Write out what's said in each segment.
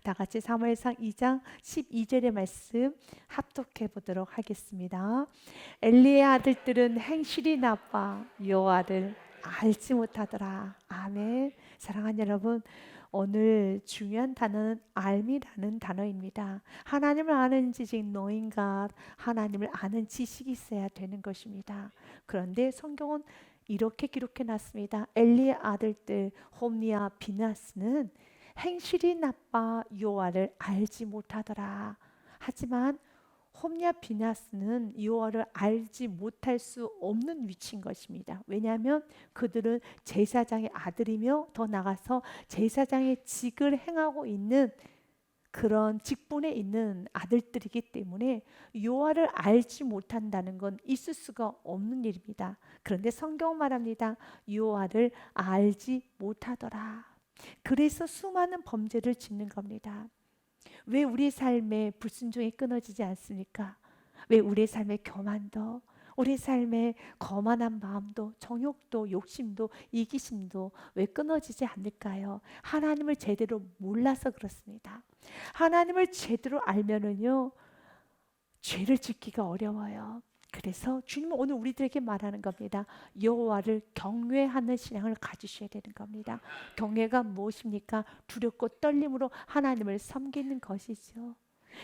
다 같이 사무엘상 2장 12절의 말씀 합독해 보도록 하겠습니다. 엘리의 아들들은 행실이 나빠 여호와를 알지 못하더라. 아멘. 사랑하는 여러분, 오늘 중요한 단어는 알미라는 단어입니다. 하나님을 아는 지식 노인과 하나님을 아는 지식이 있어야 되는 것입니다. 그런데 성경은 이렇게 기록해 놨습니다. 엘리의 아들들 홈리와 비나스는 행실이 나빠 여호와를 알지 못하더라. 하지만 홈리와 비나스는 여호와를 알지 못할 수 없는 위치인 것입니다. 왜냐하면 그들은 제사장의 아들이며 더 나아가서 제사장의 직을 행하고 있는 그런 직분에 있는 아들들이기 때문에 여호와를 알지 못한다는 건 있을 수가 없는 일입니다. 그런데 성경 말합니다. 여호와를 알지 못하더라. 그래서 수많은 범죄를 짓는 겁니다. 왜 우리 삶에 불순종이 끊어지지 않습니까? 왜 우리 삶의 교만도, 우리 삶의 거만한 마음도, 정욕도, 욕심도, 이기심도 왜 끊어지지 않을까요? 하나님을 제대로 몰라서 그렇습니다. 하나님을 제대로 알면은요, 죄를 짓기가 어려워요. 그래서 주님은 오늘 우리들에게 말하는 겁니다. 여호와를 경외하는 신앙을 가지셔야 되는 겁니다. 경외가 무엇입니까? 두렵고 떨림으로 하나님을 섬기는 것이죠.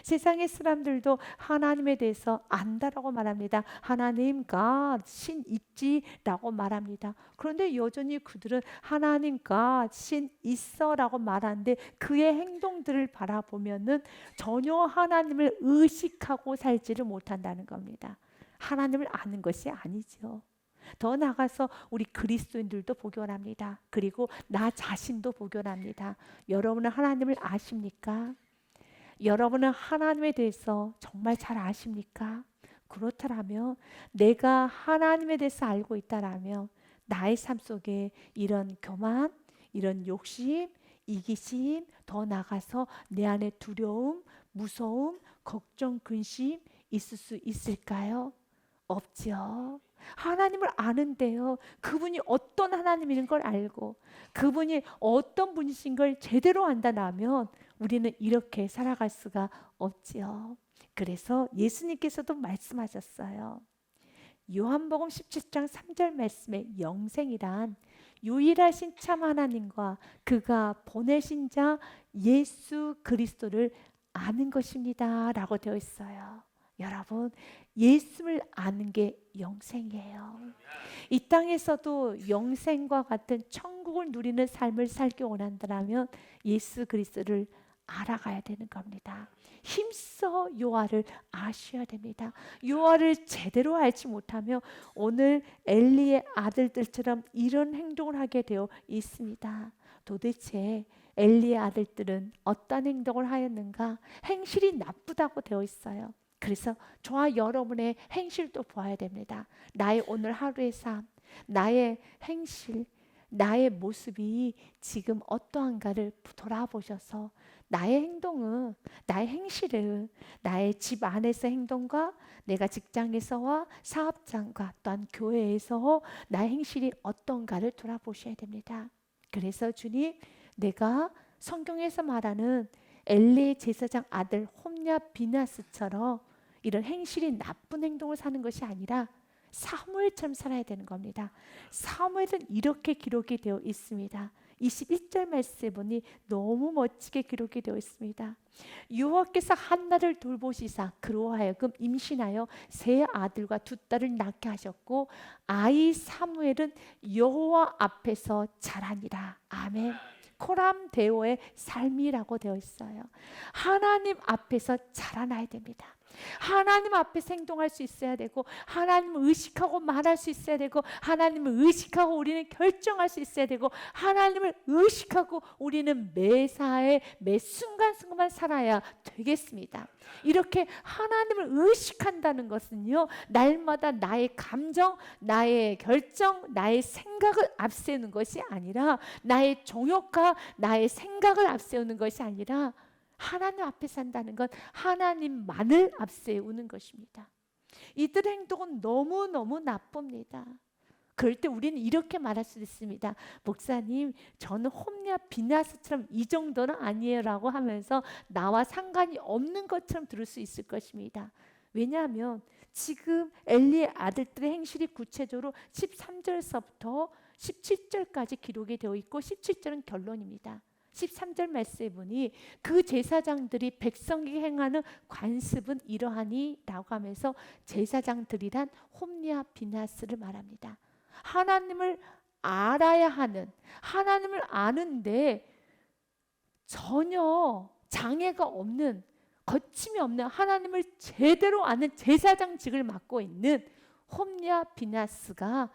세상의 사람들도 하나님에 대해서 안다라고 말합니다. 하나님, 신 있지라고 말합니다. 그런데 여전히 그들은 하나님, 신 있어라고 말하는데 그의 행동들을 바라보면은 전혀 하나님을 의식하고 살지를 못한다는 겁니다. 하나님을 아는 것이 아니죠. 더 나아가서 우리 그리스도인들도 복용합니다. 그리고 나 자신도 복용합니다. 여러분은 하나님을 아십니까? 여러분은 하나님에 대해서 정말 잘 아십니까? 그렇다면 내가 하나님에 대해서 알고 있다라면 나의 삶 속에 이런 교만, 이런 욕심, 이기심, 더 나아가서 내 안에 두려움, 무서움, 걱정, 근심 있을 수 있을까요? 없죠. 하나님을 아는데요. 그분이 어떤 하나님인 걸 알고 그분이 어떤 분이신 걸 제대로 안다면 우리는 이렇게 살아갈 수가 없지요. 그래서 예수님께서도 말씀하셨어요. 요한복음 17장 3절 말씀에 영생이란 유일하신 참 하나님과 그가 보내신 자 예수 그리스도를 아는 것입니다 라고 되어 있어요. 여러분, 예수를 아는 게 영생이에요. 이 땅에서도 영생과 같은 천국을 누리는 삶을 살기 원한다면 예수 그리스도를 알아가야 되는 겁니다. 힘써 여호와를 아셔야 됩니다. 여호와를 제대로 알지 못하면 오늘 엘리의 아들들처럼 이런 행동을 하게 되어 있습니다. 도대체 엘리의 아들들은 어떤 행동을 하였는가? 행실이 나쁘다고 되어 있어요. 그래서 저와 여러분의 행실도 보아야 됩니다. 나의 오늘 하루의 삶, 나의 행실, 나의 모습이 지금 어떠한가를 돌아보셔서 나의 행동은, 나의 행실은 나의 집 안에서 행동과 내가 직장에서와 사업장과 또한 교회에서 나의 행실이 어떤가를 돌아보셔야 됩니다. 그래서 주님, 내가 성경에서 말하는 엘리 제사장 아들 홈냐 비나스처럼 이런 행실이 나쁜 행동을 사는 것이 아니라 사무엘처럼 살아야 되는 겁니다. 사무엘은 이렇게 기록이 되어 있습니다. 21절 말씀에 보니 너무 멋지게 기록이 되어 있습니다. 여호와께서 한나를 돌보시사 그로 하여금 임신하여 세 아들과 두 딸을 낳게 하셨고 아이 사무엘은 여호와 앞에서 자라니라. 아멘. 코람 데오의 삶이라고 되어 있어요. 하나님 앞에서 자라나야 됩니다. 하나님 앞에서 행동할 수 있어야 되고 하나님을 의식하고 말할 수 있어야 되고 하나님을 의식하고 우리는 결정할 수 있어야 되고 하나님을 의식하고 우리는 매사에 매 순간순간 살아야 되겠습니다. 이렇게 하나님을 의식한다는 것은요, 날마다 나의 감정, 나의 결정, 나의 생각을 앞세우는 것이 아니라 나의 정욕과 나의 생각을 앞세우는 것이 아니라 하나님 앞에 산다는 건 하나님만을 앞세우는 것입니다. 이들의 행동은 너무너무 나쁩니다. 그럴 때 우리는 이렇게 말할 수 있습니다. 목사님, 저는 홈리와 비나스처럼 이 정도는 아니에요 라고 하면서 나와 상관이 없는 것처럼 들을 수 있을 것입니다. 왜냐하면 지금 엘리의 아들들의 행실이 구체적으로 13절서부터 17절까지 기록이 되어 있고 17절은 결론입니다. 13절 말씀해 보니 그 제사장들이 백성에게 행하는 관습은 이러하니 라고 하면서 제사장들이란 홈리와 비나스를 말합니다. 하나님을 알아야 하는, 하나님을 아는데 전혀 장애가 없는, 거침이 없는 하나님을 제대로 아는 제사장직을 맡고 있는 홈리와 비나스가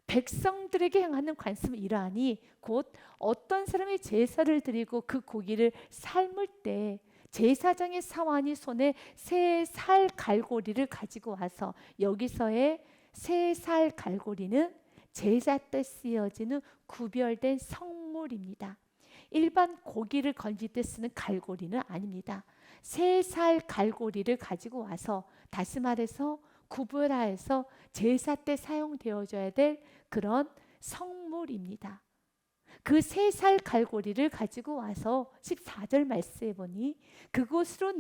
백성들에게 행하는 관습은 이러하니 곧 어떤 사람이 제사를 드리고 그 고기를 삶을 때 제사장의 사환이 손에 새 살 갈고리를 가지고 와서, 여기서의 새 살 갈고리는 제사 때 쓰여지는 구별된 성물입니다. 일반 고기를 건질 때 쓰는 갈고리는 아닙니다. 새 살 갈고리를 가지고 와서, 다시 말해서 구별하여서 제사 때 사용되어져야 될 그런 성물입니다. 그 새 살 갈고리를 가지고 와서 14절 말씀해 보니 그곳으로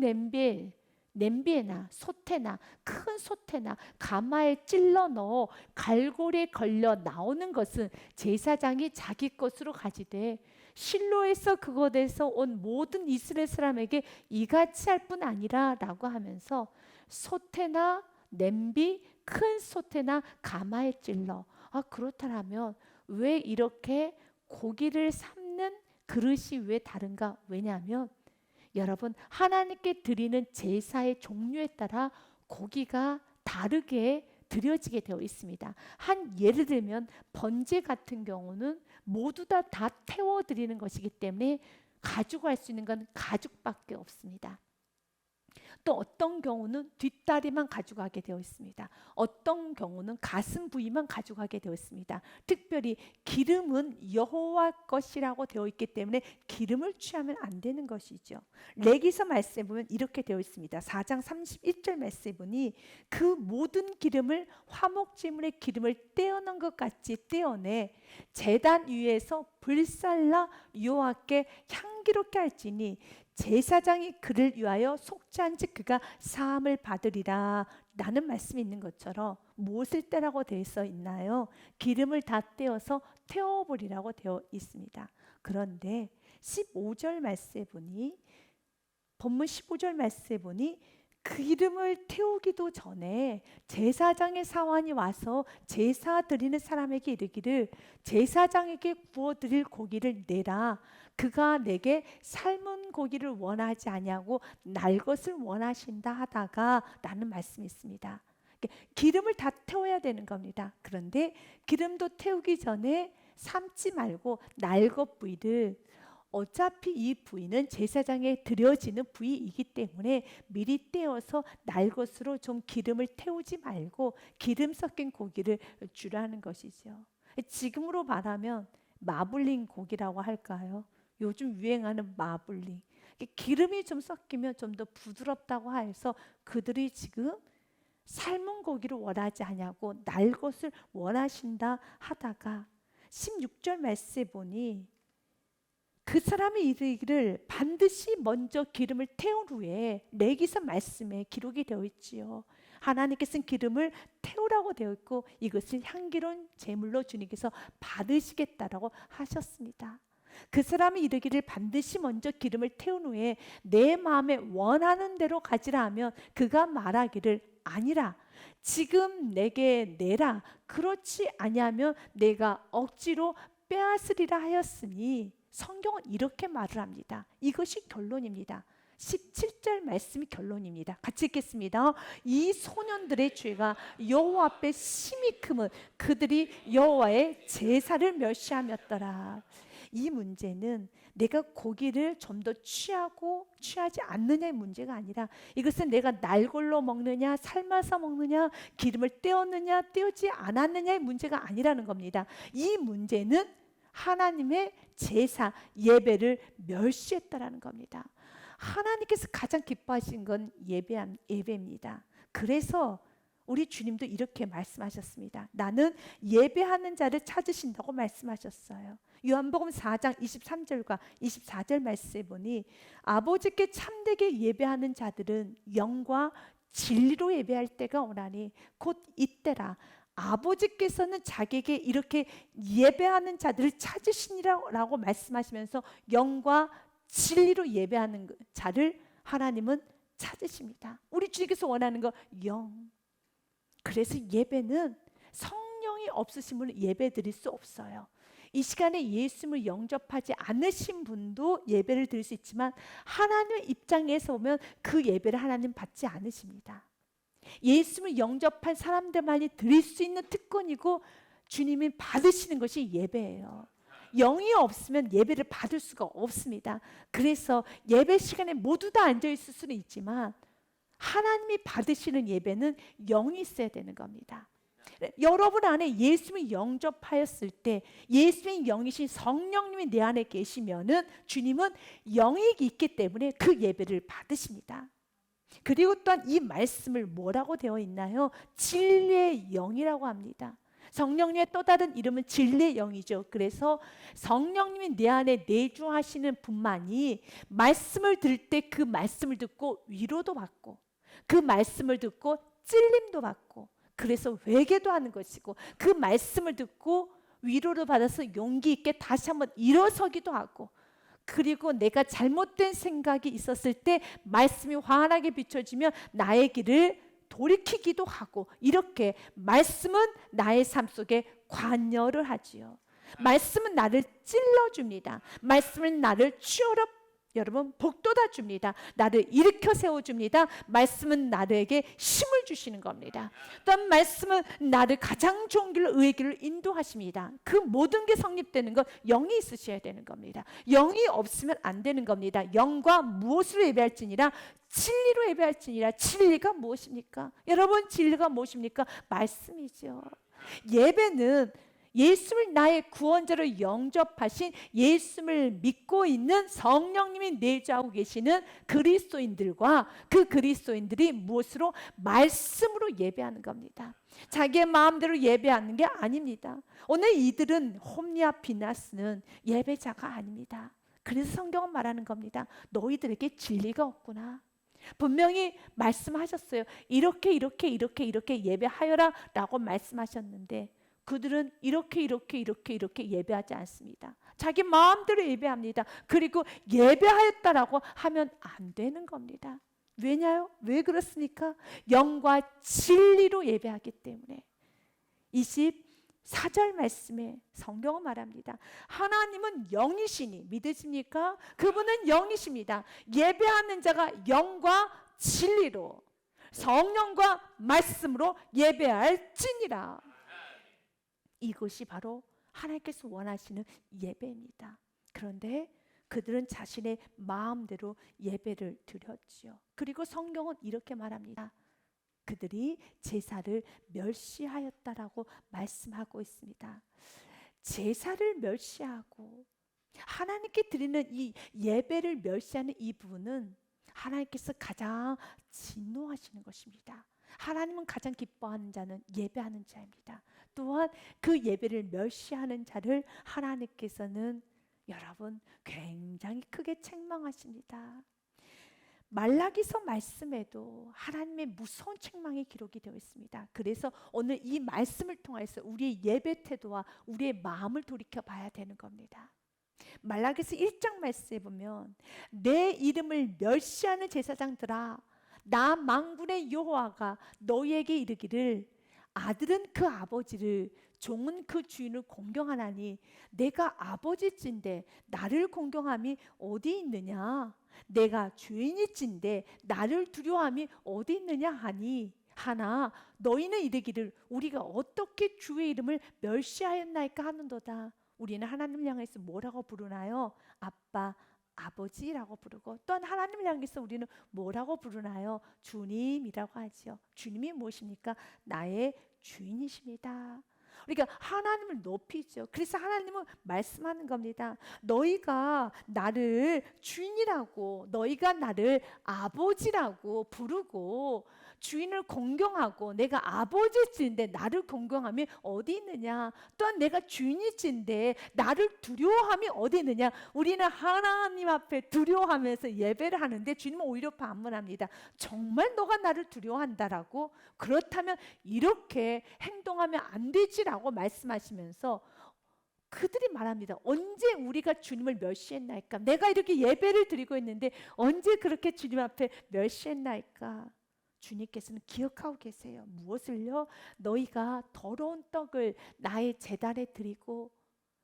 냄비에나 솥에나 큰 솥에나 가마에 찔러 넣어 갈고리에 걸려 나오는 것은 제사장이 자기 것으로 가지되 실로에서 그곳에서 온 모든 이스라엘 사람에게 이같이 할 뿐 아니라 라고 하면서 솥에나 냄비, 큰 솥에나 가마에 찔러. 그렇다면 왜 이렇게 고기를 삶는 그릇이 왜 다른가? 왜냐하면 여러분, 하나님께 드리는 제사의 종류에 따라 고기가 다르게 드려지게 되어 있습니다. 한 예를 들면 번제 같은 경우는 모두 다 태워 드리는 것이기 때문에 가지고 할 수 있는 건 가죽밖에 없습니다. 또 어떤 경우는 뒷다리만 가져가게 되어 있습니다. 어떤 경우는 가슴 부위만 가져가게 되어 있습니다. 특별히 기름은 여호와 것이라고 되어 있기 때문에 기름을 취하면 안 되는 것이죠. 레위기서 말씀에 보면 이렇게 되어 있습니다. 4장 31절 말씀에 보니 그 모든 기름을 화목제물의 기름을 떼어낸 것 같이 떼어내 제단 위에서 불살라 여호와께 향기롭게 할지니 제사장이 그를 위하여 속죄한즉 그가 사함을 받으리라 라는 말씀이 있는 것처럼 무엇을 떼라고 되어 있나요? 기름을 다 떼어서 태워버리라고 되어 있습니다. 그런데 15절 말씀에 보니, 본문 15절 말씀에 보니 기름을 태우기도 전에 제사장의 사환이 와서 제사 드리는 사람에게 이르기를 제사장에게 구워드릴 고기를 내라. 그가 내게 삶은 고기를 원하지 아니하고 날 것을 원하신다 하다가 라는 말씀이 있습니다. 기름을 다 태워야 되는 겁니다. 그런데 기름도 태우기 전에 삶지 말고 날 것 부위를, 어차피 이 부위는 제사장에 드려지는 부위이기 때문에 미리 떼어서 날 것으로 좀 기름을 태우지 말고 기름 섞인 고기를 주라는 것이죠. 지금으로 말하면 마블링 고기라고 할까요? 요즘 유행하는 마블링. 기름이 좀 섞이면 좀 더 부드럽다고 해서 그들이 지금 삶은 고기를 원하지 않냐고 날 것을 원하신다 하다가 16절 말씀에 보니 그 사람이 이르기를 반드시 먼저 기름을 태운 후에, 레위기서 말씀에 기록이 되어 있지요. 하나님께서는 기름을 태우라고 되어 있고 이것을 향기로운 제물로 주님께서 받으시겠다라고 하셨습니다. 그 사람이 이르기를 반드시 먼저 기름을 태운 후에 내 마음에 원하는 대로 가지라 하면 그가 말하기를 아니라 지금 내게 내라. 그렇지 아니하면 내가 억지로 빼앗으리라 하였으니, 성경은 이렇게 말을 합니다. 이것이 결론입니다. 17절 말씀이 결론입니다. 같이 읽겠습니다. 이 소년들의 죄가 여호와 앞에 심히 크면 그들이 여호와의 제사를 멸시하였더라. 이 문제는 내가 고기를 좀 더 취하고 취하지 않느냐의 문제가 아니라 이것은 내가 날골로 먹느냐 삶아서 먹느냐 기름을 떼었느냐 떼우지 않았느냐의 문제가 아니라는 겁니다. 이 문제는 하나님의 제사 예배를 멸시했다라는 겁니다. 하나님께서 가장 기뻐하신 건 예배입니다. 그래서 우리 주님도 이렇게 말씀하셨습니다. 나는 예배하는 자를 찾으신다고 말씀하셨어요. 요한복음 4장 23절과 24절 말씀에 보니 아버지께 참되게 예배하는 자들은 영과 진리로 예배할 때가 오나니 곧 이때라. 아버지께서는 자기에게 이렇게 예배하는 자들을 찾으시니라고 말씀하시면서 영과 진리로 예배하는 자를 하나님은 찾으십니다. 우리 주님께서 원하는 거 영. 그래서 예배는 성령이 없으신 예배 드릴 수 없어요. 이 시간에 예수님을 영접하지 않으신 분도 예배를 드릴 수 있지만 하나님의 입장에서 보면 그 예배를 하나님 받지 않으십니다. 예수님을 영접한 사람들만이 드릴 수 있는 특권이고 주님이 받으시는 것이 예배예요. 영이 없으면 예배를 받을 수가 없습니다. 그래서 예배 시간에 모두 다 앉아 있을 수는 있지만 하나님이 받으시는 예배는 영이 있어야 되는 겁니다. 여러분 안에 예수님을 영접하였을 때 예수님의 영이신 성령님이 내 안에 계시면은 주님은 영이 있기 때문에 그 예배를 받으십니다. 그리고 또한 이 말씀을 뭐라고 되어 있나요? 진리의 영이라고 합니다. 성령님의 또 다른 이름은 진리의 영이죠. 그래서 성령님이 내 안에 내주하시는 분만이 말씀을 들을 때 그 말씀을 듣고 위로도 받고 그 말씀을 듣고 찔림도 받고 그래서 회개도 하는 것이고 그 말씀을 듣고 위로를 받아서 용기 있게 다시 한번 일어서기도 하고 그리고 내가 잘못된 생각이 있었을 때 말씀이 환하게 비춰지면 나의 길을 돌이키기도 하고 이렇게 말씀은 나의 삶 속에 관여를 하지요. 말씀은 나를 찔러줍니다. 말씀은 나를 치유로 여러분 복돋아 줍니다. 나를 일으켜 세워줍니다. 말씀은 나에게 힘을 주시는 겁니다. 또한 말씀은 나를 가장 좋은 길로 의의 길을 인도하십니다. 그 모든 게 성립되는 건 영이 있으셔야 되는 겁니다. 영이 없으면 안 되는 겁니다. 영과 무엇으로 예배할지니라 진리로 예배할지니라. 진리가 무엇입니까? 여러분 진리가 무엇입니까? 말씀이죠. 예배는 예수를 나의 구원자로 영접하신 예수를 믿고 있는 성령님이 내주하고 계시는 그리스도인들과 그 그리스도인들이 무엇으로? 말씀으로 예배하는 겁니다. 자기의 마음대로 예배하는 게 아닙니다. 오늘 이들은 홈리와 비나스는 예배자가 아닙니다. 그래서 성경은 말하는 겁니다. 너희들에게 진리가 없구나. 분명히 말씀하셨어요. 이렇게 예배하여라 라고 말씀하셨는데 그들은 이렇게 예배하지 않습니다. 자기 마음대로 예배합니다. 그리고 예배하였다라고 하면 안 되는 겁니다. 왜냐요? 왜 그렇습니까? 영과 진리로 예배하기 때문에. 24절 말씀에 성경은 말합니다. 하나님은 영이시니 믿으십니까? 그분은 영이십니다. 예배하는 자가 영과 진리로 성령과 말씀으로 예배할지니라. 이것이 바로 하나님께서 원하시는 예배입니다. 그런데 그들은 자신의 마음대로 예배를 드렸지요. 그리고 성경은 이렇게 말합니다. 그들이 제사를 멸시하였다라고 말씀하고 있습니다. 제사를 멸시하고 하나님께 드리는 이 예배를 멸시하는 이 부분은 하나님께서 가장 진노하시는 것입니다. 하나님은 가장 기뻐하는 자는 예배하는 자입니다. 또한 그 예배를 멸시하는 자를 하나님께서는 여러분 굉장히 크게 책망하십니다. 말라기서 말씀에도 하나님의 무서운 책망이 기록이 되어 있습니다. 그래서 오늘 이 말씀을 통해서 우리의 예배 태도와 우리의 마음을 돌이켜 봐야 되는 겁니다. 말라기서 1장 말씀에 보면 내 이름을 멸시하는 제사장들아 나 만군의 여호와가 너희에게 이르기를 아들은 그 아버지를 종은 그 주인을 공경하나니 내가 아버지찐데 나를 공경함이 어디 있느냐 내가 주인이찐데 나를 두려워함이 어디 있느냐 하니 하나 너희는 이르기를 우리가 어떻게 주의 이름을 멸시하였나이까 하는도다. 우리는 하나님을 향해서 뭐라고 부르나요? 아빠 아버지라고 부르고 또한 하나님을 향해서 우리는 뭐라고 부르나요? 주님이라고 하지요. 주님이 무엇입니까? 나의 주인이십니다. 그러니까 하나님을 높이죠. 그래서 하나님은 말씀하는 겁니다. 너희가 나를 주인이라고 너희가 나를 아버지라고 부르고 주인을 공경하고 내가 아버지인데 나를 공경함이 어디 있느냐? 또한 내가 주인이신데 나를 두려워함이 어디 있느냐? 우리는 하나님 앞에 두려워하면서 예배를 하는데 주님은 오히려 반문합니다. 정말 너가 나를 두려워한다라고? 그렇다면 이렇게 행동하면 안 되지라고 말씀하시면서 그들이 말합니다. 언제 우리가 주님을 멸시했나이까? 내가 이렇게 예배를 드리고 있는데 언제 그렇게 주님 앞에 멸시했나이까? 주님께서는 기억하고 계세요. 무엇을요? 너희가 더러운 떡을 나의 제단에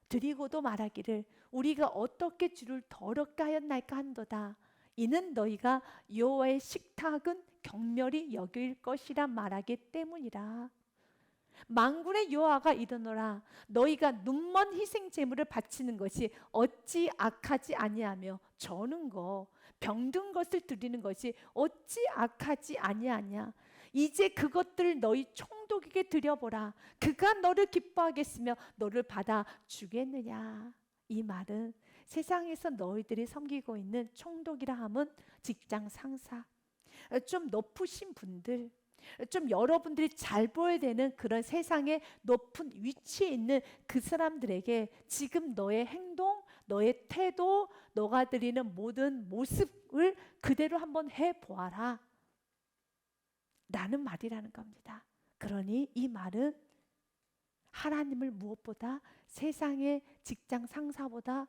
드리고도 말하기를 우리가 어떻게 주를 더럽게 하였나이까 한도다. 이는 너희가 여호와의 식탁은 경멸히 여길 것이라 말하기 때문이라. 만군의 여호와가 이르노라. 너희가 눈먼 희생 제물을 바치는 것이 어찌 악하지 아니하며 저는 거 병든 것을 드리는 것이 어찌 악하지 아니하냐. 이제 그것들을 너희 총독에게 드려보라. 그가 너를 기뻐하겠으며 너를 받아 주겠느냐. 이 말은 세상에서 너희들이 섬기고 있는 총독이라 함은 직장 상사, 좀 높으신 분들, 좀 여러분들이 잘 보여야 되는 그런 세상의 높은 위치에 있는 그 사람들에게 지금 너의 행동, 너의 태도, 너가 드리는 모든 모습을 그대로 한번 해보아라 라는 말이라는 겁니다. 그러니 이 말은 하나님을 무엇보다 세상의 직장 상사보다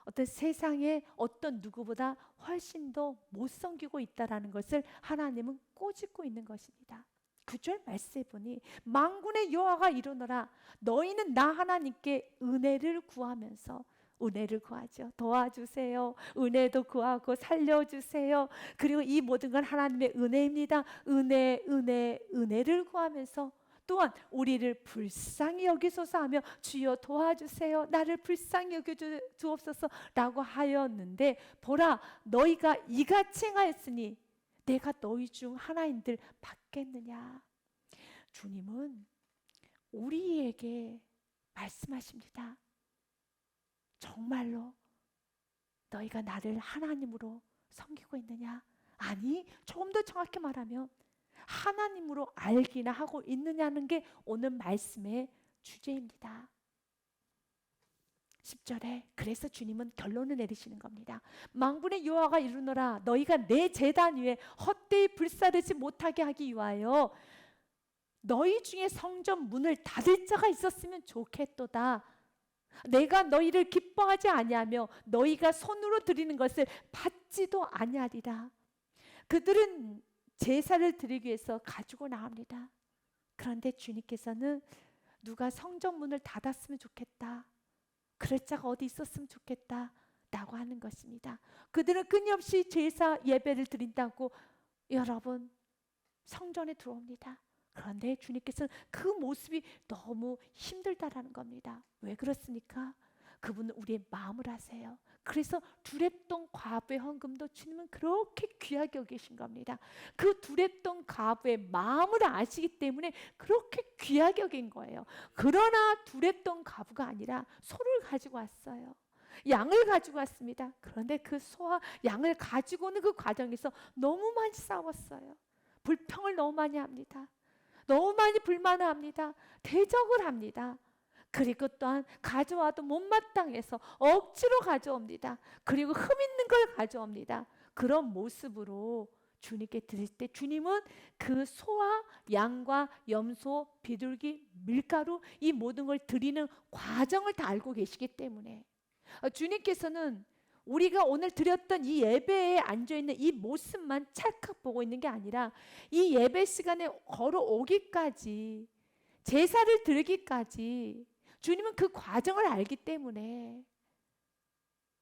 어떤 세상의 어떤 누구보다 훨씬 더 못 섬기고 있다는 것을 하나님은 꼬집고 있는 것입니다. 9절 말씀해 보니 만군의 여호와가 이르노라. 너희는 나 하나님께 은혜를 구하면서, 은혜를 구하죠. 도와주세요. 은혜도 구하고 살려주세요. 그리고 이 모든 건 하나님의 은혜입니다. 은혜를 구하면서 또한 우리를 불쌍히 여기소서 하며 주여 도와주세요. 나를 불쌍히 여겨주옵소서 라고 하였는데 보라, 너희가 이같이 행하였으니 내가 너희 중 하나인들 받겠느냐. 주님은 우리에게 말씀하십니다. 정말로 너희가 나를 하나님으로 섬기고 있느냐? 아니, 조금 더 정확히 말하면 하나님으로 알기나 하고 있느냐는 게 오늘 말씀의 주제입니다. 10절에 그래서 주님은 결론을 내리시는 겁니다. 만군의 여호와가 이르노라. 너희가 내 제단 위에 헛되이 불사르지 못하게 하기 위하여 너희 중에 성전 문을 닫을 자가 있었으면 좋겠도다. 내가 너희를 기뻐하지 아니하며 너희가 손으로 드리는 것을 받지도 아니하리라. 그들은 제사를 드리기 위해서 가지고 나옵니다. 그런데 주님께서는 누가 성전 문을 닫았으면 좋겠다, 그럴 자가 어디 있었으면 좋겠다 라고 하는 것입니다. 그들은 끊임없이 제사 예배를 드린다고 여러분 성전에 들어옵니다. 그런데 주님께서는 그 모습이 너무 힘들다라는 겁니다. 왜 그렇습니까? 그분은 우리의 마음을 아세요. 그래서 두렙돈 과부의 헌금도 주님은 그렇게 귀하게 여기신 겁니다. 그 두렙돈 과부의 마음을 아시기 때문에 그렇게 귀하게 여긴 거예요. 그러나 두렙돈 과부가 아니라 소를 가지고 왔어요. 양을 가지고 왔습니다. 그런데 그 소와 양을 가지고 오는 그 과정에서 너무 많이 싸웠어요. 불평을 너무 많이 합니다. 너무 많이 불만을 합니다. 대적을 합니다. 그리고 또한 가져와도 못마땅해서 억지로 가져옵니다. 그리고 흠 있는 걸 가져옵니다. 그런 모습으로 주님께 드릴 때 주님은 그 소와 양과 염소, 비둘기, 밀가루 이 모든 걸 드리는 과정을 다 알고 계시기 때문에 주님께서는 우리가 오늘 드렸던 이 예배에 앉아있는 이 모습만 찰칵 보고 있는 게 아니라 이 예배 시간에 걸어오기까지, 제사를 드리기까지 주님은 그 과정을 알기 때문에,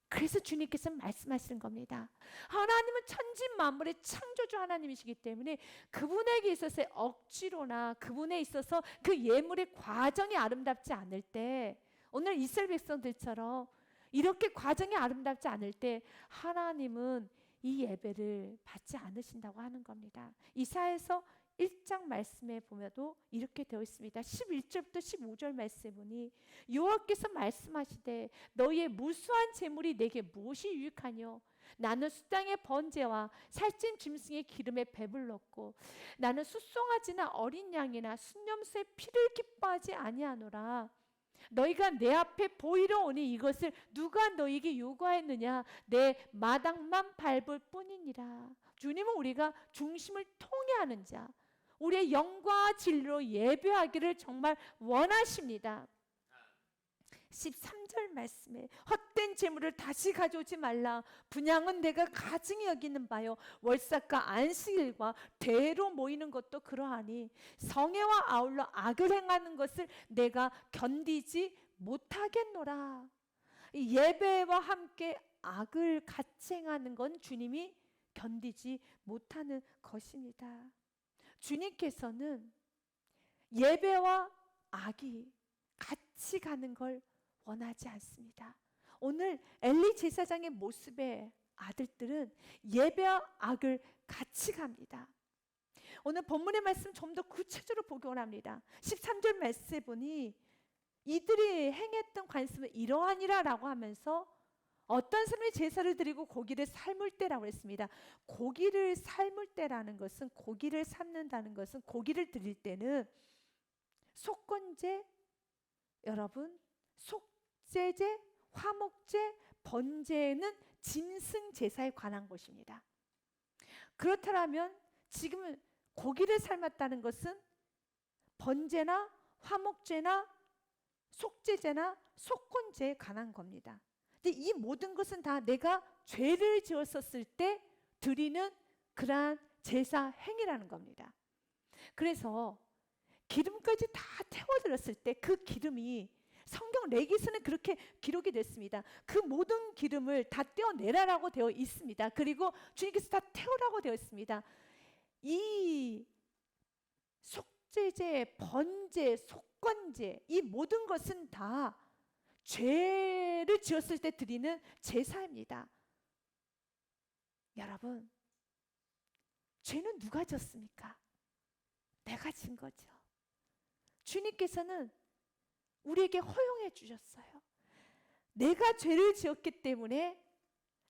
그래서 주님께서 말씀하시는 겁니다. 하나님은 천지만물의 창조주 하나님이시기 때문에 그분에게 있어서 억지로나 그분에 있어서 그 예물의 과정이 아름답지 않을 때, 오늘 이스라엘 백성들처럼 이렇게 과정이 아름답지 않을 때 하나님은 이 예배를 받지 않으신다고 하는 겁니다. 이사야서 1장 말씀에 보면도 이렇게 되어 있습니다. 11절부터 15절 말씀에 보니 여호와께서 말씀하시되 너희의 무수한 재물이 내게 무엇이 유익하뇨? 나는 수땅의 번제와 살찐 짐승의 기름에 배불렀고 나는 숫송아지나 어린 양이나 순념수의 피를 기뻐하지 아니하노라. 너희가 내 앞에 보이러 오니 이것을 누가 너희에게 요구하였느냐? 내 마당만 밟을 뿐이니라. 주님은 우리가 중심을 통해하는 자, 우리의 영과 진리로 예배하기를 정말 원하십니다. 13절 말씀에 헛된 재물을 다시 가져오지 말라. 분양은 내가 가증히 여기는 바요 월삭과 안식일과 대로 모이는 것도 그러하니 성회와 아울러 악을 행하는 것을 내가 견디지 못하겠노라. 이 예배와 함께 악을 같이 행하는 건 주님이 견디지 못하는 것입니다. 주님께서는 예배와 악이 같이 가는 걸 원하지 않습니다. 오늘 엘리 제사장의 모습의 아들들은 예배와 악을 같이 갑니다. 오늘 본문의 말씀 좀 더 구체적으로 보기 원합니다. 13절 말씀에 보니 이들이 행했던 관습은 이러하니라 라고 하면서 어떤 사람이 제사를 드리고 고기를 삶을 때라고 했습니다. 고기를 삶을 때라는 것은, 고기를 삶는다는 것은, 고기를 드릴 때는 속건제, 여러분, 속죄제, 화목제, 번제는 짐승 제사에 관한 것입니다. 그렇다면 지금 고기를 삶았다는 것은 번제나 화목제나 속죄제나 속건제에 관한 겁니다. 근데 이 모든 것은 다 내가 죄를 지었었을 때 드리는 그러한 제사 행위라는 겁니다. 그래서 기름까지 다 태워드렸을 때 그 기름이 성경 레위기서는 그렇게 기록이 됐습니다. 그 모든 기름을 다 떼어내라라고 되어 있습니다. 그리고 주님께서 다 태우라고 되어 있습니다. 이 속죄제, 번제, 속건제 이 모든 것은 다 죄를 지었을 때 드리는 제사입니다. 여러분, 죄는 누가 졌습니까? 내가 진 거죠. 주님께서는 우리에게 허용해 주셨어요. 내가 죄를 지었기 때문에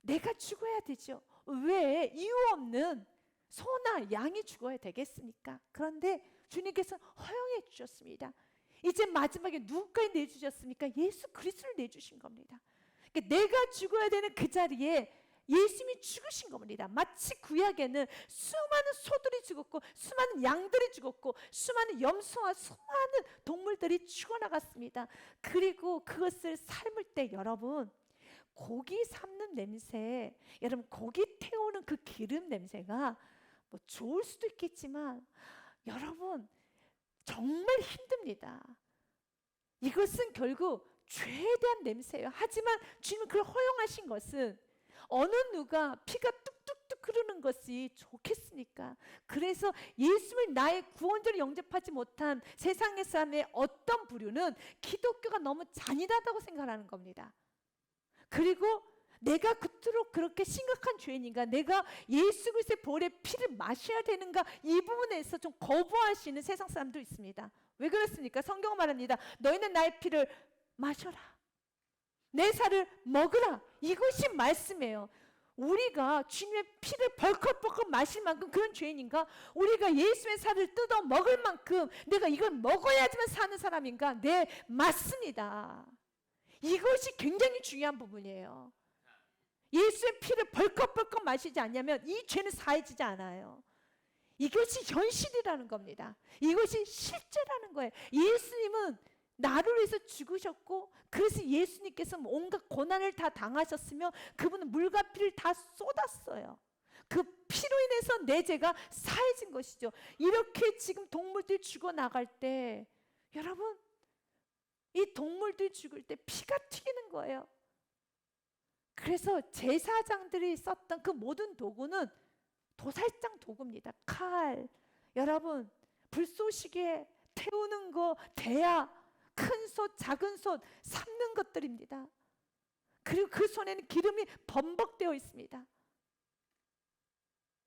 내가 죽어야 되죠. 왜 이유 없는 소나 양이 죽어야 되겠습니까? 그런데 주님께서 허용해 주셨습니다. 이제 마지막에 누구까지 내주셨습니까? 예수 그리스도를 내주신 겁니다. 그러니까 내가 죽어야 되는 그 자리에 예수님이 죽으신 겁니다. 마치 구약에는 수많은 소들이 죽었고 수많은 양들이 죽었고 수많은 염소와 수많은 동물들이 죽어나갔습니다. 그리고 그것을 삶을 때 여러분, 고기 삶는 냄새, 여러분 고기 태우는 그 기름 냄새가 뭐 좋을 수도 있겠지만 여러분 정말 힘듭니다. 이것은 결국 죄에 대한 냄새예요. 하지만 주님은 그걸 허용하신 것은 어느 누가 피가 뚝뚝뚝 흐르는 것이 좋겠습니까? 그래서 예수를 나의 구원자로 영접하지 못한 세상의 사람의 어떤 부류는 기독교가 너무 잔인하다고 생각하는 겁니다. 그리고 내가 그토록 그렇게 심각한 죄인인가? 내가 예수 그리스도의 보혈의 피를 마셔야 되는가? 이 부분에서 좀 거부하시는 세상 사람도 있습니다. 왜 그렇습니까? 성경은 말합니다. 너희는 나의 피를 마셔라. 내 살을 먹으라. 이것이 말씀이에요. 우리가 주님의 피를 벌컥벌컥 마실 만큼 그런 죄인인가? 우리가 예수의 살을 뜯어 먹을 만큼 내가 이걸 먹어야지만 사는 사람인가? 네, 맞습니다. 이것이 굉장히 중요한 부분이에요. 예수의 피를 벌컥벌컥 마시지 않냐면 이 죄는 사해지지 않아요. 이것이 현실이라는 겁니다. 이것이 실제라는 거예요. 예수님은 나를 위해서 죽으셨고 그래서 예수님께서 온갖 고난을 다 당하셨으며 그분은 물과 피를 다 쏟았어요. 그 피로 인해서 내 죄가 사해진 것이죠. 이렇게 지금 동물들이 죽어나갈 때 여러분 이 동물들이 죽을 때 피가 튀기는 거예요. 그래서 제사장들이 썼던 그 모든 도구는 도살장 도구입니다. 칼, 여러분 불쏘시개 태우는 거, 대야, 큰 솥, 작은 솥 삶는 것들입니다. 그리고 그 손에는 기름이 범벅되어 있습니다.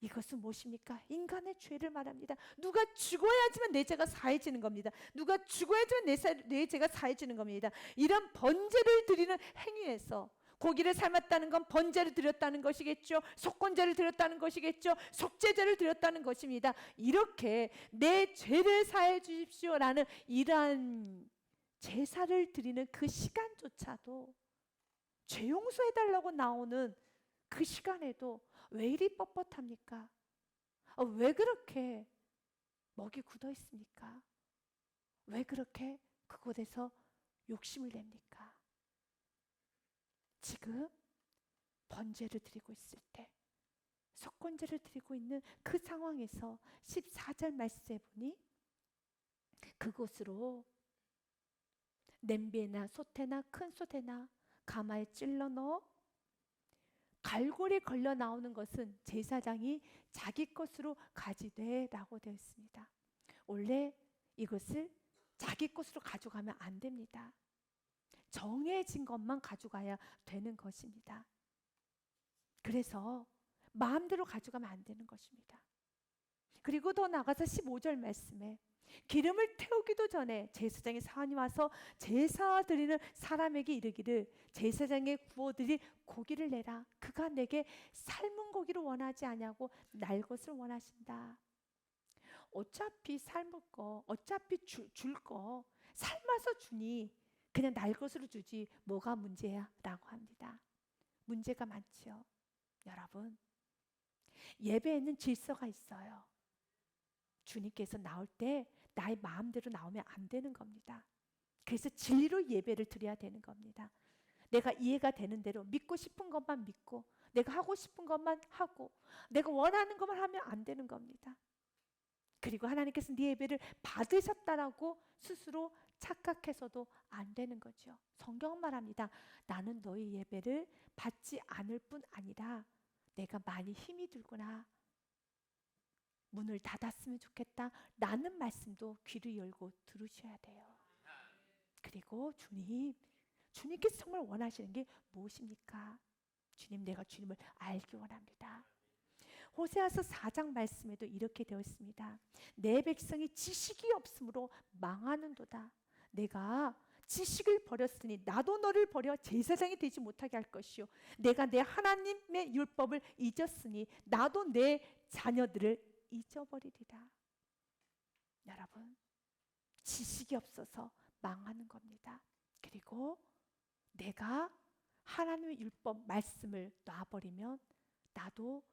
이것은 무엇입니까? 인간의 죄를 말합니다. 누가 죽어야지만 내 죄가 사해지는 겁니다. 누가 죽어야지만 내 죄가 사해지는 겁니다. 이런 번제를 드리는 행위에서 고기를 삶았다는 건 번제를 드렸다는 것이겠죠. 속건제를 드렸다는 것이겠죠. 속죄제를 드렸다는 것입니다. 이렇게 내 죄를 사해 주십시오라는 이러한 제사를 드리는 그 시간조차도, 죄 용서해달라고 나오는 그 시간에도 왜 이리 뻣뻣합니까? 왜 그렇게 먹이 굳어 있습니까? 왜 그렇게 그곳에서 욕심을 냅니까? 지금 번제를 드리고 있을 때, 속건제를 드리고 있는 그 상황에서 14절 말씀에 보니 그곳으로 냄비나 솥에나 큰 솥에나 가마에 찔러 넣어 갈고리 걸려 나오는 것은 제사장이 자기 것으로 가지되 라고 되어 있습니다. 원래 이것을 자기 것으로 가져가면 안 됩니다. 정해진 것만 가져가야 되는 것입니다. 그래서 마음대로 가져가면 안 되는 것입니다. 그리고 더 나가서 15절 말씀에 기름을 태우기도 전에 제사장의 사환이 와서 제사 드리는 사람에게 이르기를 제사장에 구워드릴 고기를 내라. 그가 내게 삶은 고기를 원하지 아니하고 날 것을 원하신다. 어차피 삶을 거, 어차피 줄 거 삶아서 주니 그냥 날 것으로 주지 뭐가 문제야? 라고 합니다. 문제가 많지요. 여러분, 예배에는 질서가 있어요. 주님께서 나올 때 나의 마음대로 나오면 안 되는 겁니다. 그래서 진리로 예배를 드려야 되는 겁니다. 내가 이해가 되는 대로 믿고 싶은 것만 믿고 내가 하고 싶은 것만 하고 내가 원하는 것만 하면 안 되는 겁니다. 그리고 하나님께서 네 예배를 받으셨다라고 스스로 착각해서도 안 되는 거죠. 성경은 말합니다. 나는 너희 예배를 받지 않을 뿐 아니라 내가 많이 힘이 들구나, 문을 닫았으면 좋겠다 라는 말씀도 귀를 열고 들으셔야 돼요. 그리고 주님께서 정말 원하시는 게 무엇입니까? 주님, 내가 주님을 알기 원합니다. 호세아서 4장 말씀에도 이렇게 되어 있습니다. 내 백성이 지식이 없으므로 망하는도다. 내가 지식을 버렸으니 나도 너를 버려 제사장이 되지 못하게 할 것이요, 내가 내 하나님의 율법을 잊었으니 나도 내 자녀들을 잊어버리리라. 여러분, 지식이 없어서 망하는 겁니다. 그리고 내가 하나님의 율법 말씀을 놔버리면 나도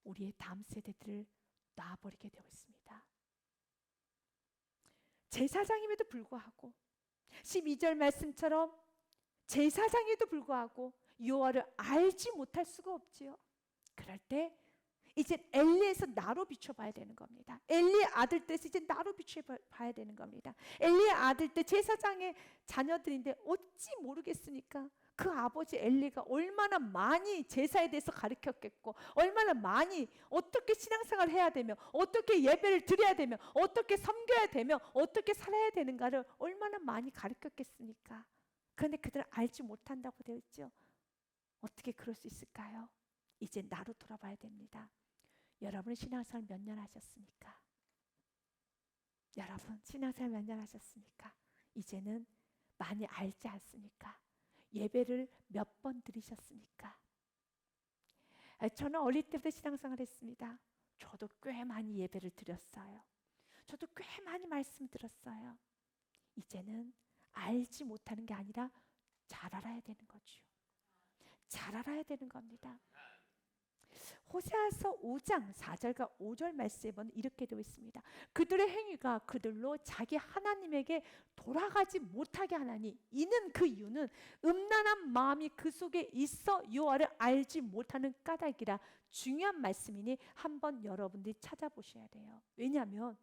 우리의 다음 세대들을 놔버리게 되어 있습니다. 제사장임에도 불구하고 12절 말씀처럼 제사장에도 불구하고 여호와를 알지 못할 수가 없지요. 그럴 때 이제 엘리에서 나로 비춰봐야 되는 겁니다. 엘리의 아들들에서 이제 나로 비춰봐야 되는 겁니다. 엘리의 아들들 제사장의 자녀들인데 어찌 모르겠습니까? 그 아버지 엘리가 얼마나 많이 제사에 대해서 가르쳤겠고, 얼마나 많이 어떻게 신앙생활을 해야 되며, 어떻게 예배를 드려야 되며, 어떻게 섬겨야 되며, 어떻게 살아야 되는가를 얼마나 많이 가르쳤겠습니까? 그런데 그들은 알지 못한다고 되어 있죠. 어떻게 그럴 수 있을까요? 이제 나로 돌아봐야 됩니다. 여러분 신앙생활 몇 년 하셨습니까? 여러분 신앙생활 몇 년 하셨습니까? 이제는 많이 알지 않습니까? 예배를 몇 번 드리셨습니까? 저는 어릴 때부터 신앙생활 했습니다. 저도 꽤 많이 예배를 드렸어요. 저도 꽤 많이 말씀 들었어요. 이제는 알지 못하는 게 아니라 잘 알아야 되는 거죠. 잘 알아야 되는 겁니다. 호세아서 5장 4절과 5절 말씀에 보면 이렇게 되어 있습니다. 그들의 행위가 그들로 자기 하나님에게 돌아가지 못하게 하나니 이는 그 이유는 음란한 마음이 그 속에 있어 여호와를 알지 못하는 까닭이라. 중요한 말씀이니 한번 여러분들이 찾아보셔야 돼요. 왜냐하면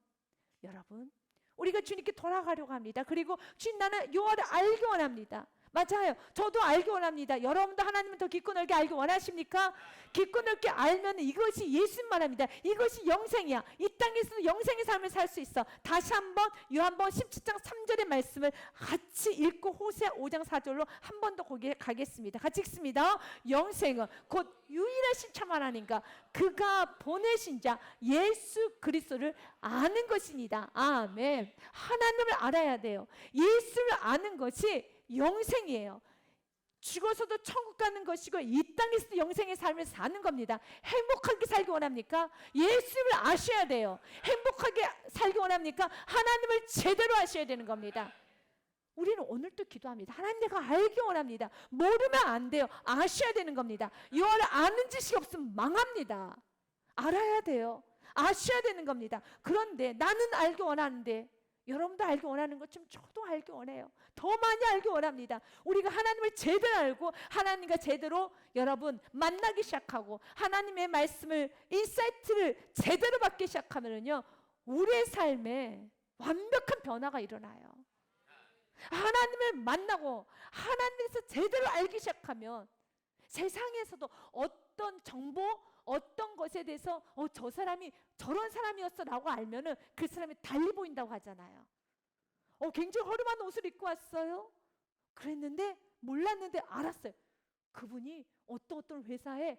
여러분 우리가 주님께 돌아가려고 합니다. 그리고 주님 나는 여호와를 알기 원합니다. 맞아요. 저도 알기 원합니다. 여러분도 하나님을 더 깊고 넓게 알기 원하십니까? 깊고 넓게 알면 이것이 예수님 말합니다. 이것이 영생이야. 이 땅에서도 영생의 삶을 살 수 있어. 다시 한번 요한복음 17장 3절의 말씀을 같이 읽고 호세아 5장 4절로 한 번 더 거기에 가겠습니다. 같이 읽습니다. 영생은 곧 유일하신 참 하나님과 그가 보내신 자 예수 그리스도를 아는 것입니다. 아멘. 하나님을 알아야 돼요. 예수를 아는 것이 영생이에요. 죽어서도 천국 가는 것이고 이 땅에서도 영생의 삶을 사는 겁니다. 행복하게 살기 원합니까? 예수님을 아셔야 돼요. 행복하게 살기 원합니까? 하나님을 제대로 아셔야 되는 겁니다. 우리는 오늘도 기도합니다. 하나님, 내가 알기 원합니다. 모르면 안 돼요. 아셔야 되는 겁니다. 여호와를 아는 지식이 없으면 망합니다. 알아야 돼요. 아셔야 되는 겁니다. 그런데 나는 알기 원하는데 여러분도 알기 원하는 것처럼 저도 알기 원해요. 더 많이 알기 원합니다. 우리가 하나님을 제대로 알고 하나님과 제대로 여러분 만나기 시작하고 하나님의 말씀을 인사이트를 제대로 받기 시작하면요, 우리의 삶에 완벽한 변화가 일어나요. 하나님을 만나고 하나님에서 제대로 알기 시작하면 세상에서도 어떤 정보, 어떤 것에 대해서 저 사람이 저런 사람이었어 라고 알면은 그 사람이 달리 보인다고 하잖아요. 굉장히 허름한 옷을 입고 왔어요. 그랬는데 몰랐는데 알았어요. 그분이 어떤 회사의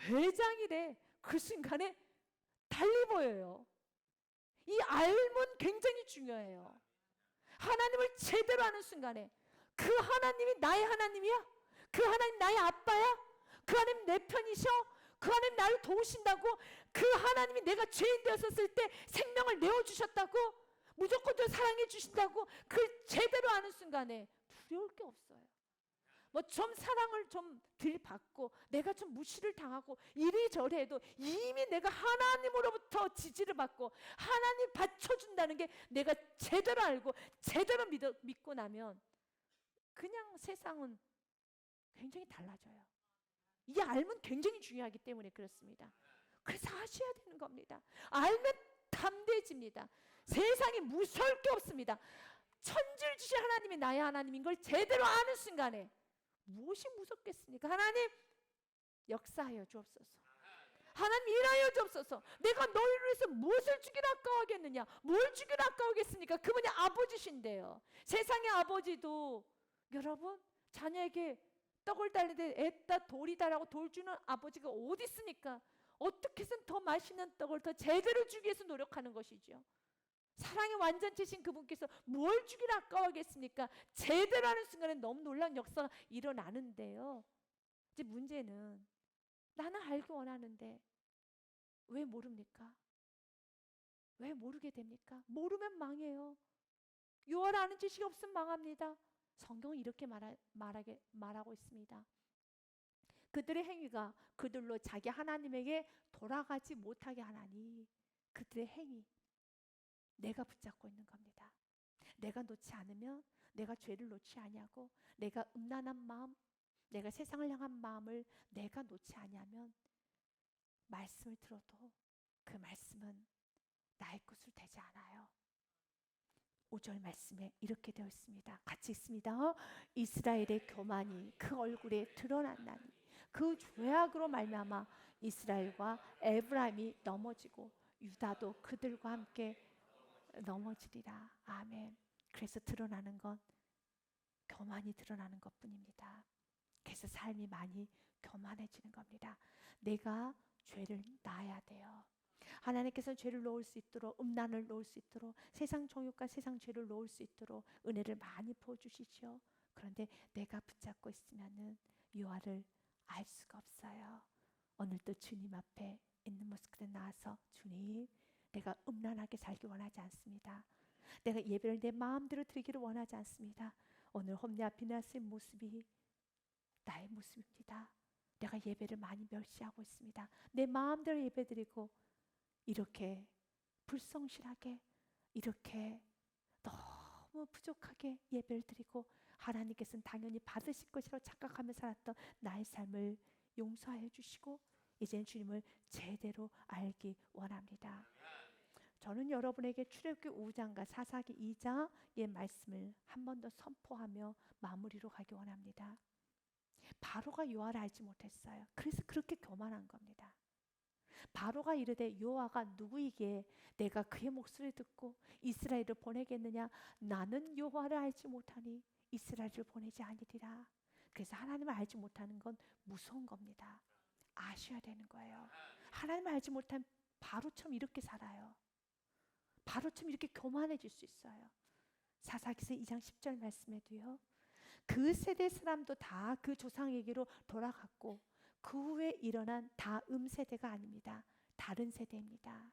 회장이래. 그 순간에 달리 보여요. 이 알면 굉장히 중요해요. 하나님을 제대로 아는 순간에 그 하나님이 나의 하나님이야? 그 하나님 나의 아빠야? 그 하나님 내 편이셔? 그 하나님 나를 도우신다고? 그 하나님이 내가 죄인 되었을 때 생명을 내어주셨다고? 무조건적으로 사랑해 주신다고? 그 제대로 아는 순간에 두려울 게 없어요. 뭐 좀 사랑을 좀 덜 받고 내가 좀 무시를 당하고 이리저리 해도 이미 내가 하나님으로부터 지지를 받고 하나님 받쳐준다는 게 내가 제대로 알고 제대로 믿고 나면 그냥 세상은 굉장히 달라져요. 이 알면 굉장히 중요하기 때문에 그렇습니다. 그래서 아셔야 되는 겁니다. 알면 담대해집니다. 세상이 무서울 게 없습니다. 천지를 주신 하나님이 나의 하나님인 걸 제대로 아는 순간에 무엇이 무섭겠습니까? 하나님 역사하여 주옵소서. 하나님 일하여 주옵소서. 내가 너희를 위해서 무엇을 주기를 아까워하겠느냐? 뭘 주기를 아까워하겠습니까? 그분이 아버지신데요. 세상의 아버지도 여러분 자녀에게 떡을 달리되 애따 돌이다라고 돌 주는 아버지가 어디 있습니까? 어떻게 해서든 더 맛있는 떡을 더 제대로 주기 위해서 노력하는 것이죠. 사랑의 완전체신 그분께서 뭘 주기를 아까워하겠습니까? 제대로 하는 순간에 너무 놀라운 역사가 일어나는데요. 이제 문제는 나는 알기 원하는데 왜 모릅니까? 왜 모르게 됩니까? 모르면 망해요. 여호와를 아는 지식이 없으면 망합니다. 성경은 이렇게 말하고 있습니다. 그들의 행위가 그들로 자기 하나님에게 돌아가지 못하게 하나니 그들의 행위 내가 붙잡고 있는 겁니다. 내가 놓지 않으면 내가 죄를 놓지 아니하고 내가 음란한 마음, 내가 세상을 향한 마음을 내가 놓지 아니하면 말씀을 들어도 그 말씀은 나의 것으로 되지 않아요. 5절 말씀에 이렇게 되어 있습니다. 같이 읽습니다. 이스라엘의 교만이 그 얼굴에 드러났나니 그 죄악으로 말미암아 이스라엘과 에브라임이 넘어지고 유다도 그들과 함께 넘어지리라. 아멘. 그래서 드러나는 건 교만이 드러나는 것뿐입니다. 그래서 삶이 많이 교만해지는 겁니다. 내가 죄를 놔야 돼요. 하나님께서는 죄를 놓을 수 있도록 음란을 놓을 수 있도록 세상 정욕과 세상 죄를 놓을 수 있도록 은혜를 많이 부어주시죠. 그런데 내가 붙잡고 있으면은 여호와를 알 수가 없어요. 오늘도 주님 앞에 있는 모습에 나와서 주님 내가 음란하게 살기 원하지 않습니다. 내가 예배를 내 마음대로 드리기를 원하지 않습니다. 오늘 홈리아 비나스의 모습이 나의 모습입니다. 내가 예배를 많이 멸시하고 있습니다. 내 마음대로 예배드리고 이렇게 불성실하게 이렇게 너무 부족하게 예배를 드리고 하나님께서는 당연히 받으실 것이라고 착각하며 살았던 나의 삶을 용서하여 주시고 이제는 주님을 제대로 알기 원합니다. 저는 여러분에게 출애굽기 5장과 사사기 2장의 말씀을 한 번 더 선포하며 마무리로 가기 원합니다. 바로가 여호와를 알지 못했어요. 그래서 그렇게 교만한 겁니다. 바로가 이르되 여호와가 누구이기에 내가 그의 목소리를 듣고 이스라엘을 보내겠느냐? 나는 여호와를 알지 못하니 이스라엘을 보내지 아니리라. 그래서 하나님을 알지 못하는 건 무서운 겁니다. 아셔야 되는 거예요. 하나님을 알지 못한 바로처럼 이렇게 살아요. 바로처럼 이렇게 교만해질 수 있어요. 사사기서 2장 10절 말씀에도요. 그 세대 사람도 다 그 조상에게로 돌아갔고 그 후에 일어난 다음 세대가 아닙니다. 다른 세대입니다.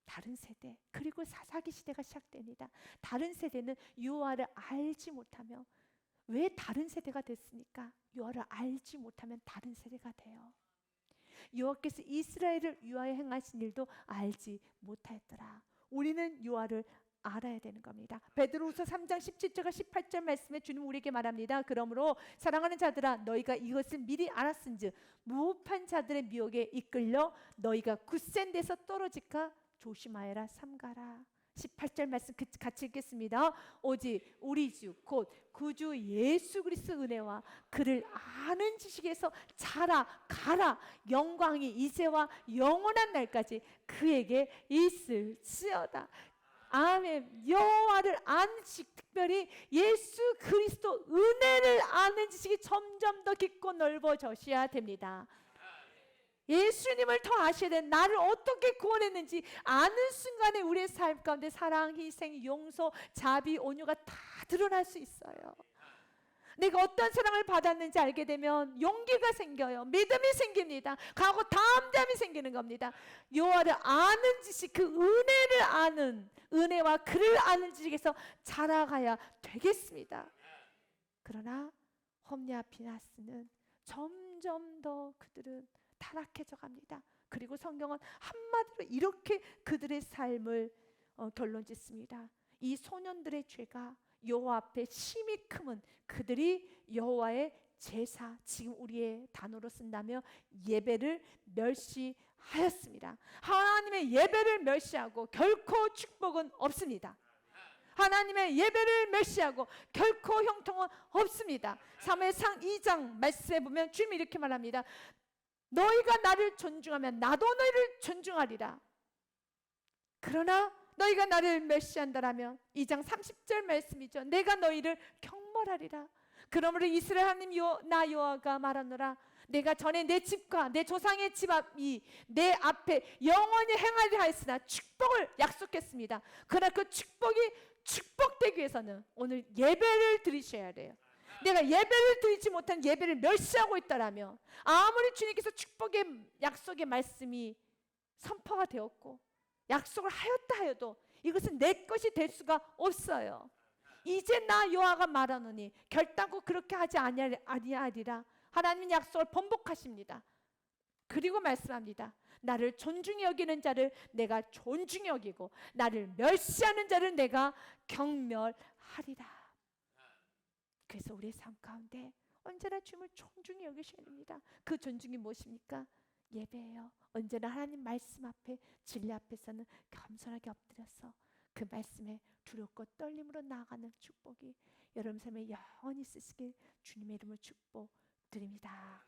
다른 세대. 그리고 사사기 시대가 시작됩니다. 다른 세대는 여호와를 알지 못하며, 왜 다른 세대가 됐습니까? 여호와를 알지 못하면 다른 세대가 돼요. 여호와께서 이스라엘을 위하여 행하신 일도 알지 못하였더라. 우리는 여호와를 알아야 되는 겁니다. 베드로후서 3장 17절과 18절 말씀에 주님 우리에게 말합니다. 그러므로 사랑하는 자들아, 너희가 이것을 미리 알았은즉 무업한 자들의 미혹에 이끌려 너희가 굳센 데서 떨어질까 조심하여라 삼가라. 18절 말씀 같이 읽겠습니다. 오직 우리 주 곧 구주 예수 그리스도 은혜와 그를 아는 지식에서 자라가라. 영광이 이제와 영원한 날까지 그에게 있을지어다. 아멘. 여호와를 아는 지식, 특별히 예수 그리스도 은혜를 아는 지식이 점점 더 깊고 넓어져야 됩니다. 예수님을 더 아셔야 돼. 나를 어떻게 구원했는지 아는 순간에 우리의 삶 가운데 사랑, 희생, 용서, 자비, 온유가 다 드러날 수 있어요. 내가 어떤 사랑을 받았는지 알게 되면 용기가 생겨요. 믿음이 생깁니다. 가고 담대함이 생기는 겁니다. 여호와를 아는 지식, 그 은혜를 아는, 은혜와 그를 아는 지식에서 자라가야 되겠습니다. 그러나 홈리와 비나스는 점점 더 그들은 타락해져 갑니다. 그리고 성경은 한마디로 이렇게 그들의 삶을 결론 짓습니다. 이 소년들의 죄가 여호와 앞에 심히 크면 그들이 여호와의 제사, 지금 우리의 단어로 쓴다면 예배를 멸시하였습니다. 하나님의 예배를 멸시하고 결코 축복은 없습니다. 하나님의 예배를 멸시하고 결코 형통은 없습니다. 사무엘상 2장 말씀에 보면 주님이 이렇게 말합니다. 너희가 나를 존중하면 나도 너희를 존중하리라. 그러나 너희가 나를 멸시한다라면 2장 30절 말씀이죠. 내가 너희를 경멸하리라. 그러므로 이스라엘 하나님 나 여호와가 말하노라. 내가 전에 내 집과 내 조상의 집 앞이 내 앞에 영원히 행하리라 하였으나 축복을 약속했습니다. 그러나 그 축복이 축복되기 위해서는 오늘 예배를 드리셔야 돼요. 내가 예배를 드리지 못한 예배를 멸시하고 있다라면 아무리 주님께서 축복의 약속의 말씀이 선포가 되었고 약속을 하였다 하여도 이것은 내 것이 될 수가 없어요. 이제 나 여호와가 말하노니 결단코 그렇게 하지 아니하리라. 하나님은 약속을 번복하십니다. 그리고 말씀합니다. 나를 존중히 여기는 자를 내가 존중히 여기고 나를 멸시하는 자를 내가 경멸하리라. 그래서 우리의 삶 가운데 언제나 주님을 존중히 여기셔야 됩니다. 그 존중이 무엇입니까? 예배예요. 언제나 하나님 말씀 앞에 진리 앞에서는 겸손하게 엎드려서 그 말씀에 두렵고 떨림으로 나아가는 축복이 여러분 삶에 영원히 있으시길 주님의 이름으로 축복드립니다.